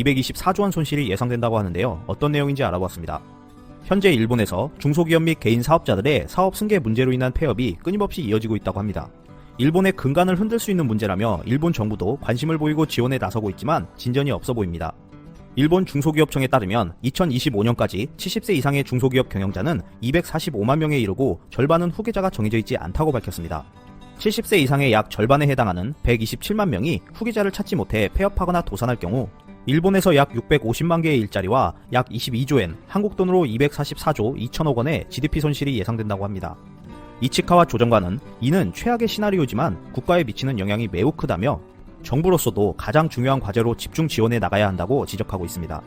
224조 원 손실이 예상된다고 하는데요. 어떤 내용인지 알아보았습니다. 현재 일본에서 중소기업 및 개인 사업자들의 사업 승계 문제로 인한 폐업이 끊임없이 이어지고 있다고 합니다. 일본의 근간을 흔들 수 있는 문제라며 일본 정부도 관심을 보이고 지원에 나서고 있지만 진전이 없어 보입니다. 일본 중소기업청에 따르면 2025년까지 70세 이상의 중소기업 경영자는 245만 명에 이르고 절반은 후계자가 정해져 있지 않다고 밝혔습니다. 70세 이상의 약 절반에 해당하는 127만 명이 후계자를 찾지 못해 폐업하거나 도산할 경우 일본에서 약 650만 개의 일자리와 약 22조엔, 한국 돈으로 244조 2천억 원의 GDP 손실이 예상된다고 합니다. 이치카와 조정관은 이는 최악의 시나리오지만 국가에 미치는 영향이 매우 크다며 정부로서도 가장 중요한 과제로 집중 지원해 나가야 한다고 지적하고 있습니다.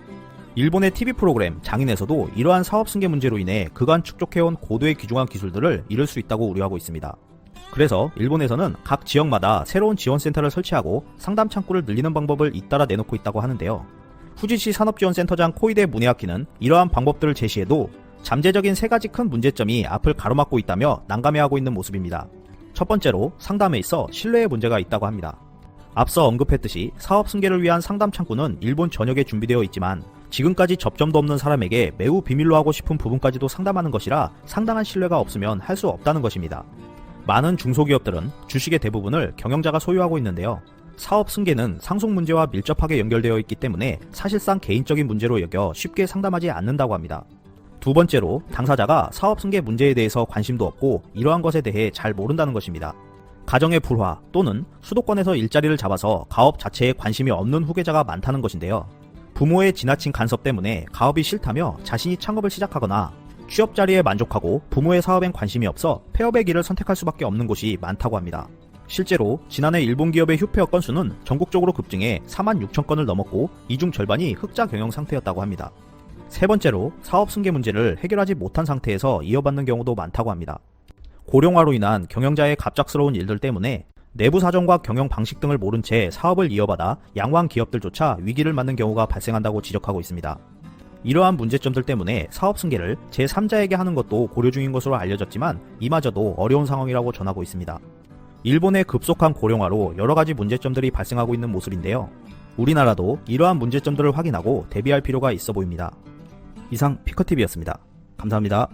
일본의 TV 프로그램 장인에서도 이러한 사업 승계 문제로 인해 그간 축적해온 고도의 귀중한 기술들을 잃을 수 있다고 우려하고 있습니다. 그래서 일본에서는 각 지역마다 새로운 지원센터를 설치하고 상담 창구를 늘리는 방법을 잇따라 내놓고 있다고 하는데요. 후지시 산업지원센터장 코이데 무네아키는 이러한 방법들을 제시해도 잠재적인 세 가지 큰 문제점이 앞을 가로막고 있다며 난감해하고 있는 모습입니다. 첫 번째로 상담에 있어 신뢰의 문제가 있다고 합니다. 앞서 언급했듯이 사업 승계를 위한 상담 창구는 일본 전역에 준비되어 있지만 지금까지 접점도 없는 사람에게 매우 비밀로 하고 싶은 부분까지도 상담하는 것이라 상당한 신뢰가 없으면 할 수 없다는 것입니다. 많은 중소기업들은 주식의 대부분을 경영자가 소유하고 있는데요. 사업 승계는 상속 문제와 밀접하게 연결되어 있기 때문에 사실상 개인적인 문제로 여겨 쉽게 상담하지 않는다고 합니다. 두 번째로 당사자가 사업 승계 문제에 대해서 관심도 없고 이러한 것에 대해 잘 모른다는 것입니다. 가정의 불화 또는 수도권에서 일자리를 잡아서 가업 자체에 관심이 없는 후계자가 많다는 것인데요. 부모의 지나친 간섭 때문에 가업이 싫다며 자신이 창업을 시작하거나 취업 자리에 만족하고 부모의 사업엔 관심이 없어 폐업의 길을 선택할 수밖에 없는 곳이 많다고 합니다. 실제로 지난해 일본 기업의 휴폐업 건수는 전국적으로 급증해 4만 6천 건을 넘었고 이 중 절반이 흑자 경영 상태였다고 합니다. 세 번째로 사업 승계 문제를 해결하지 못한 상태에서 이어받는 경우도 많다고 합니다. 고령화로 인한 경영자의 갑작스러운 일들 때문에 내부 사정과 경영 방식 등을 모른 채 사업을 이어받아 양호한 기업들조차 위기를 맞는 경우가 발생한다고 지적하고 있습니다. 이러한 문제점들 때문에 사업 승계를 제3자에게 하는 것도 고려 중인 것으로 알려졌지만 이마저도 어려운 상황이라고 전하고 있습니다. 일본의 급속한 고령화로 여러가지 문제점들이 발생하고 있는 모습인데요. 우리나라도 이러한 문제점들을 확인하고 대비할 필요가 있어 보입니다. 이상 피커TV였습니다. 감사합니다.